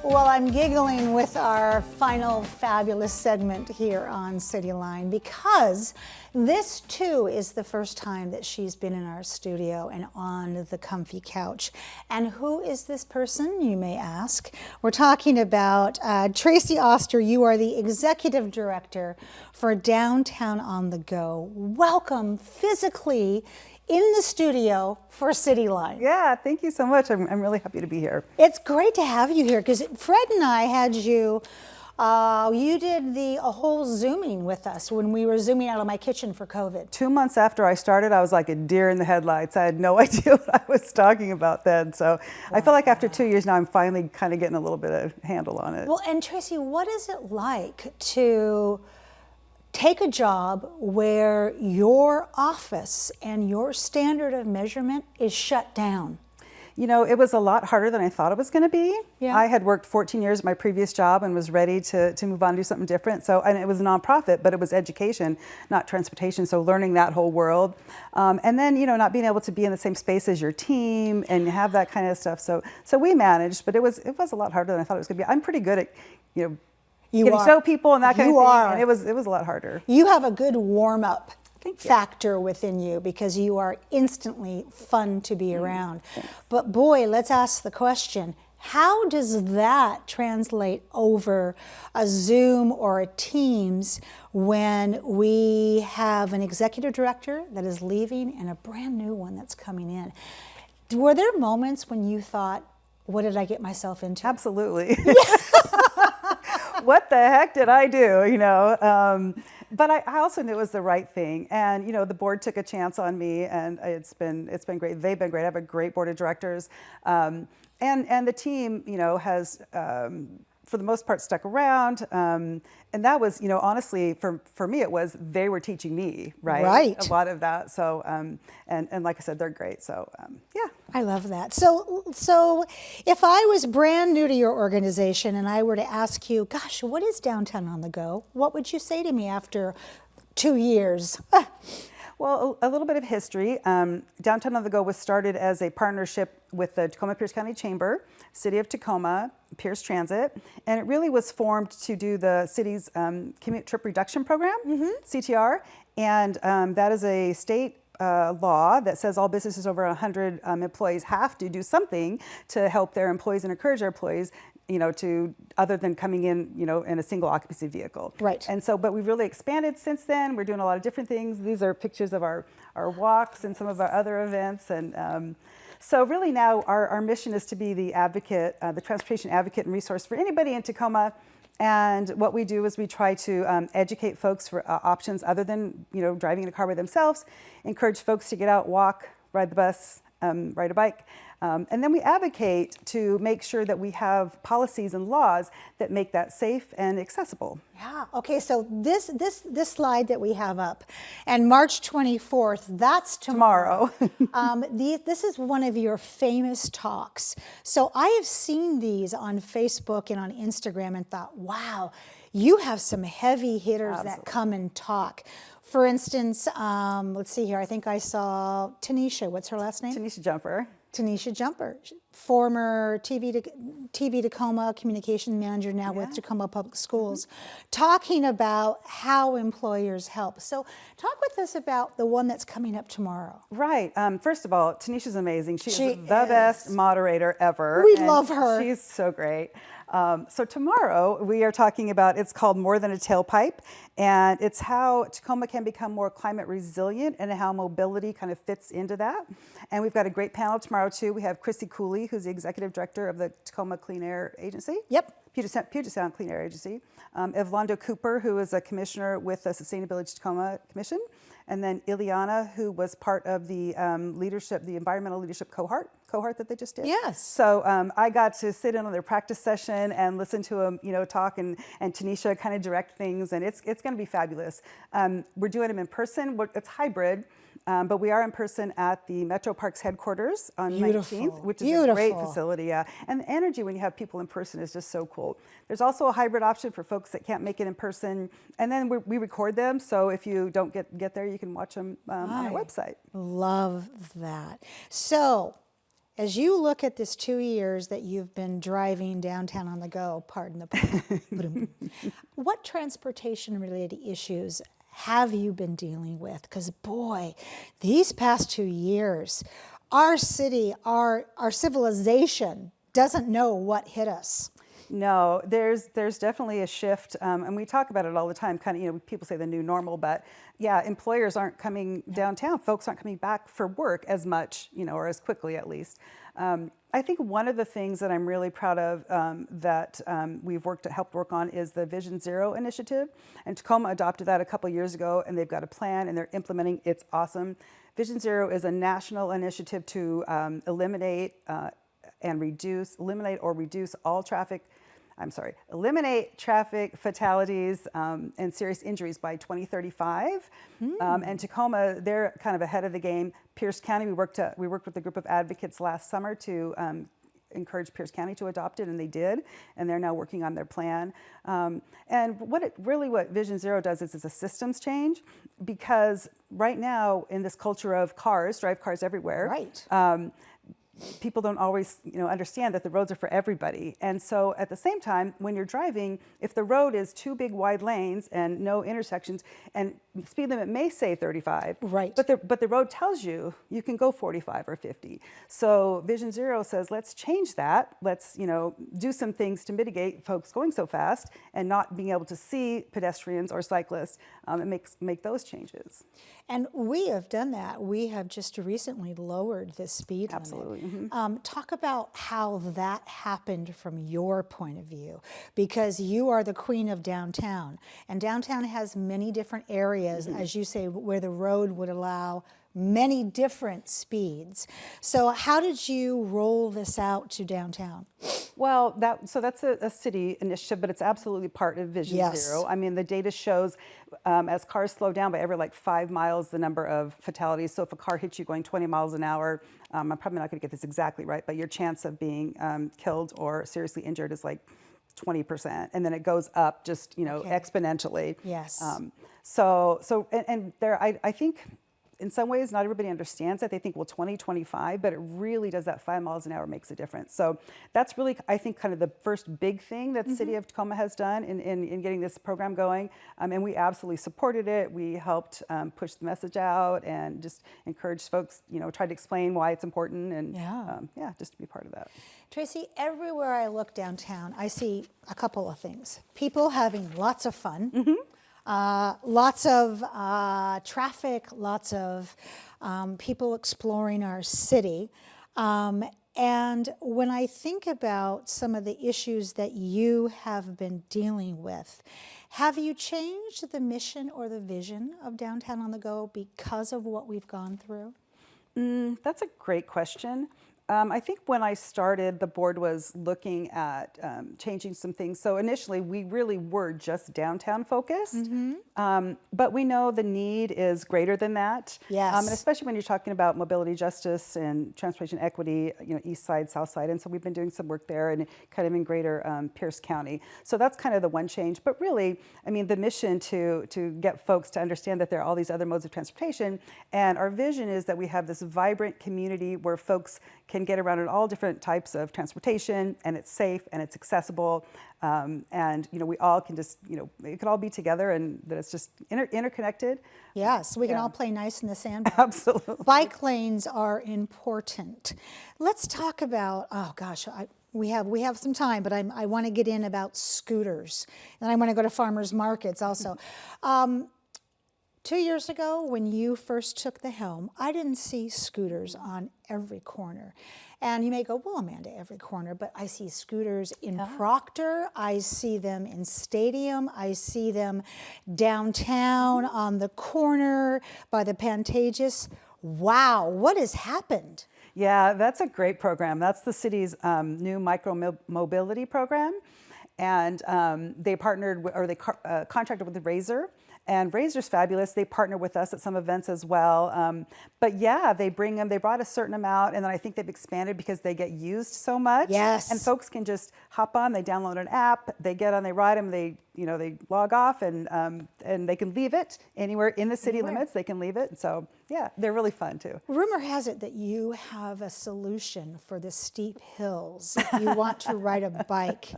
Well, I'm giggling with our final fabulous segment here on Cityline because this too is the first time that she's been in our studio and on the comfy couch. And who is this person, you may ask? We're talking about Tracy Oster. You are the Executive Director for Downtown on the Go. Welcome physically in the studio for Cityline. Yeah, thank you so much. I'm really happy to be here. It's great to have you here because Fred and I had you, you did a whole Zooming with us when we were Zooming out of my kitchen for COVID. 2 months after I started, I was like a deer in the headlights. I had no idea what I was talking about then. So wow. I feel like after 2 years now, I'm finally kind of getting a little bit of handle on it. Well, and Tracy, what is it like to take a job where your office and your standard of measurement is shut down? You know, it was a lot harder than I thought it was going to be. Yeah. I had worked 14 years at my previous job and was ready to move on and do something different. So, and it was a nonprofit, but it was education, not transportation. So learning that whole world. And then, you know, not being able to be in the same space as your team and have that kind of stuff. So we managed, but it was a lot harder than I thought it was going to be. I'm pretty good at, you know, getting to know people and that kind of thing. And it was a lot harder. You have a good warm-up factor within you because you are instantly fun to be around. Thanks. But boy, let's ask the question, how does that translate over a Zoom or a Teams when we have an executive director that is leaving and a brand new one that's coming in? Were there moments when you thought, what did I get myself into? Absolutely. What the heck did I do, you know? But I also knew it was the right thing. And, you know, the board took a chance on me and it's been great. They've been great. I have a great board of directors. And the team, you know, has, for the most part, stuck around. And that was, you know, honestly, for me, it was, they were teaching me, right? Right. A lot of that. So, and like I said, they're great. So, yeah. I love that. So if I was brand new to your organization and I were to ask you, gosh, what is Downtown on the Go? What would you say to me after 2 years? Well, a little bit of history. Downtown on the Go was started as a partnership with the Tacoma-Pierce County Chamber, City of Tacoma, Pierce Transit, and it really was formed to do the city's commute trip reduction program, CTR, and that is a state law that says all businesses over 100 employees have to do something to help their employees and encourage their employees, you know, to other than coming in, you know, in a single occupancy vehicle. Right. And so, but we've really expanded since then. We're doing a lot of different things. These are pictures of our walks and some of our other events. And so really now our mission is to be the advocate, the transportation advocate and resource for anybody in Tacoma. And what we do is we try to educate folks for options other than, you know, driving in a car by themselves, encourage folks to get out, walk, ride the bus, ride a bike. And then we advocate to make sure that we have policies and laws that make that safe and accessible. Yeah, okay, so this slide that we have up, and March 24th, that's tomorrow. This is one of your famous talks. So I have seen these on Facebook and on Instagram and thought, wow, you have some heavy hitters that come and talk. For instance, let's see here, I think I saw Tanisha, what's her last name? Tanisha Jumper. Tanisha Jumper, former TV Tacoma communication manager, now with Tacoma Public Schools, talking about how employers help. So talk with us about the one that's coming up tomorrow. Right. First of all, Tanisha's amazing. She is the best moderator ever. We love her. She's so great. So tomorrow we are talking about, it's called More Than a Tailpipe, and it's how Tacoma can become more climate resilient and how mobility kind of fits into that. And we've got a great panel tomorrow too. We have Chrissy Cooley, who's the executive director of the Tacoma Clean Air Agency. Yep. Puget Sound Clean Air Agency. Evlando Cooper, who is a commissioner with the Sustainability Tacoma Commission. And then Ileana, who was part of the leadership, the environmental leadership cohort that they just did. Yes. So I got to sit in on their practice session and listen to them, you know, talk and Tanisha kind of direct things, and it's going to be fabulous. We're doing them in person. It's hybrid. But we are in person at the Metro Parks headquarters on 19th, which is a great facility. Yeah. And the energy when you have people in person is just so cool. There's also a hybrid option for folks that can't make it in person. And then we record them. So if you don't get there, you can watch them on our website. Love that. So as you look at this 2 years that you've been driving downtown on the go, pardon the pun, what transportation-related issues have you been dealing with? Because boy, these past 2 years, our city, our civilization doesn't know what hit us. No, there's definitely a shift, and we talk about it all the time. Kind of, you know, people say the new normal, but yeah, employers aren't coming downtown. Folks aren't coming back for work as much, you know, or as quickly at least. I think one of the things that I'm really proud of that we've helped work on is the Vision Zero initiative, and Tacoma adopted that a couple years ago, and they've got a plan and they're implementing. It's awesome. Vision Zero is a national initiative to eliminate or reduce all traffic. Eliminate traffic fatalities and serious injuries by 2035. And Tacoma, they're kind of ahead of the game. Pierce County, we worked with a group of advocates last summer to encourage Pierce County to adopt it, and they did, and they're now working on their plan. And what Vision Zero does is it's a systems change, because right now in this culture of drive cars everywhere, right. People don't always, you know, understand that the roads are for everybody. And so at the same time, when you're driving, if the road is 2 big wide lanes and no intersections, and the speed limit may say 35, right. but the road tells you you can go 45 or 50. So Vision Zero says, let's change that. Let's, you know, do some things to mitigate folks going so fast and not being able to see pedestrians or cyclists, and make those changes. And we have done that. We have just recently lowered the speed limit. Absolutely. Talk about how that happened from your point of view, because you are the queen of downtown, and downtown has many different areas, as you say, where the road would allow many different speeds. So how did you roll this out to downtown? Well, that's a city initiative, but it's absolutely part of Vision Zero. I mean, the data shows as cars slow down by every 5 miles, the number of fatalities. So if a car hits you going 20 miles an hour, I'm probably not going to get this exactly right, but your chance of being killed or seriously injured is 20%, and then it goes up just, you know, exponentially. Yes. I think in some ways, not everybody understands that. They think, well, 20, 25, but it really does. That 5 miles an hour makes a difference. So that's really, I think, kind of the first big thing that the city of Tacoma has done in getting this program going. And we absolutely supported it. We helped push the message out and just encourage folks, you know, tried to explain why it's important, and just to be part of that. Tracy, everywhere I look downtown, I see a couple of things. People having lots of fun. Lots of traffic, lots of people exploring our city. And when I think about some of the issues that you have been dealing with, have you changed the mission or the vision of Downtown on the Go because of what we've gone through? That's a great question. I think when I started, the board was looking at changing some things. So initially, we really were just downtown focused, but we know the need is greater than that. Yes. And especially when you're talking about mobility justice and transportation equity, you know, east side, south side. And so we've been doing some work there and kind of in greater Pierce County. So that's kind of the one change. But really, I mean, the mission to get folks to understand that there are all these other modes of transportation. And our vision is that we have this vibrant community where folks can get around in all different types of transportation, and it's safe and it's accessible, and you know, we all can just, you know, it can all be together, and that it's just interconnected. Yes, we can all play nice in the sandbox. Absolutely. Bike lanes are important. Let's talk about, oh gosh, we have some time, but I want to get in about scooters, and I want to go to farmers markets also. 2 years ago, when you first took the helm, I didn't see scooters on every corner. And you may go, well, Amanda, every corner, but I see scooters in Proctor, I see them in Stadium, I see them downtown on the corner by the Pantages. Wow, what has happened? Yeah, that's a great program. That's the city's new micro-mobility program. And they partnered with, or they contracted with the Razor. And Razor's fabulous. They partner with us at some events as well. But yeah, they bring them, they brought a certain amount, and then I think they've expanded because they get used so much. Yes. And folks can just hop on, they download an app, they get on, they ride them, they they log off and they can leave it anywhere in the city limits. They can leave it. So yeah, they're really fun too. Rumor has it that you have a solution for the steep hills if you want to ride a bike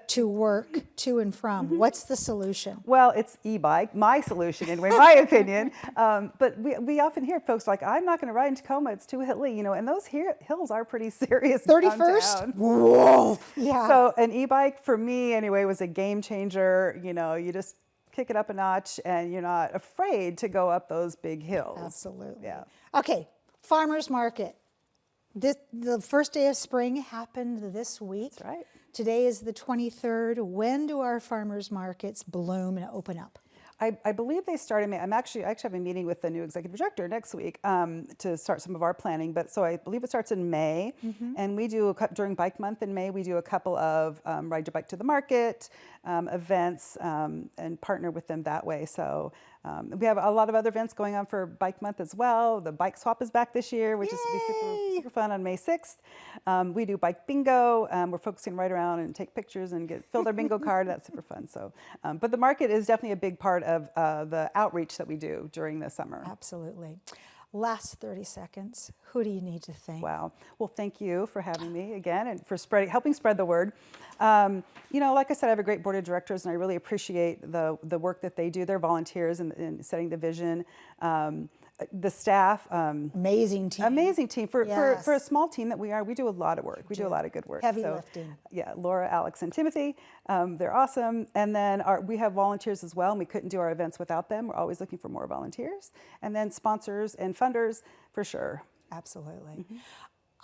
to work, to and from. What's the solution? Well, it's e-bike, my solution anyway, my opinion. But we often hear folks like, I'm not going to ride in Tacoma, it's too hilly, and those hills are pretty serious. 31st? downtown. Whoa! Yeah. So an e-bike for me anyway was a game changer. You just kick it up a notch and you're not afraid to go up those big hills. Absolutely. Yeah. Okay, farmers market. The first day of spring happened this week. That's right. Today is the 23rd. When do our farmers markets bloom and open up? I believe they start in May. I actually have a meeting with the new executive director next week to start some of our planning. But so I believe it starts in May, and we do during Bike Month in May. We do a couple of ride your bike to the market events and partner with them that way. So we have a lot of other events going on for Bike Month as well. The bike swap is back this year, which is super fun on May 6th. We do bike bingo. We're focusing right around and take pictures and fill their bingo card. That's super fun. So, but the market is definitely a big part of the outreach that we do during the summer. Absolutely. Last 30 seconds. Who do you need to thank? Wow. Well, thank you for having me again and for helping spread the word. Like I said, I have a great board of directors, and I really appreciate the work that they do. They're volunteers in setting the vision. The staff. Amazing team. Amazing team. For Yes. a small team that we are, we do a lot of work. We do a lot of good work. Heavy lifting. Yeah, Laura, Alex, and Timothy. They're awesome. And then we have volunteers as well, and we couldn't do our events without them. We're always looking for more volunteers. And then sponsors and funders, for sure. Absolutely.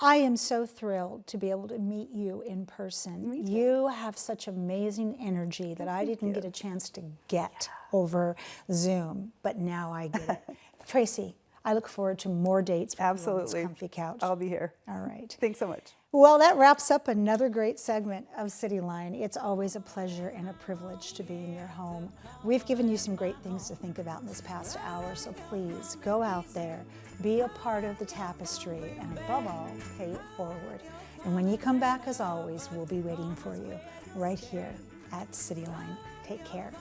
I am so thrilled to be able to meet you in person. You have such amazing energy that I didn't get a chance to get over Zoom, but now I get it. Tracy, I look forward to more dates with you on Absolutely. this comfy couch. I'll be here. All right. Thanks so much. Well, that wraps up another great segment of Cityline. It's always a pleasure and a privilege to be in your home. We've given you some great things to think about in this past hour, so please go out there, be a part of the tapestry, and above all, pay it forward. And when you come back, as always, we'll be waiting for you right here at Cityline. Take care.